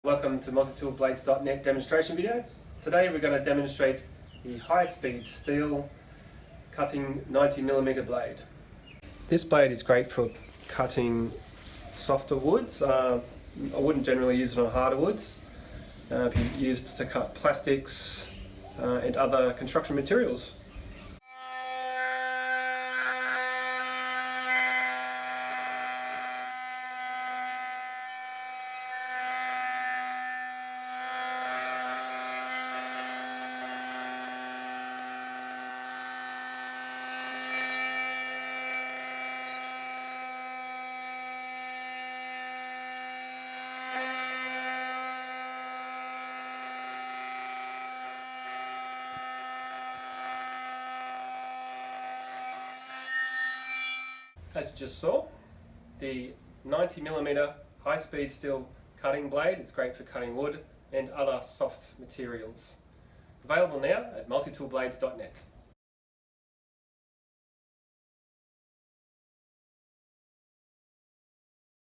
Welcome to multitoolblades.net demonstration video. Today we're going to demonstrate the high-speed steel cutting 90mm blade. This blade is great for cutting softer woods. I wouldn't generally use it on harder woods. It can be used to cut plastics and other construction materials. As you just saw, the 90mm high-speed steel cutting blade is great for cutting wood and other soft materials. Available now at multitoolblades.net.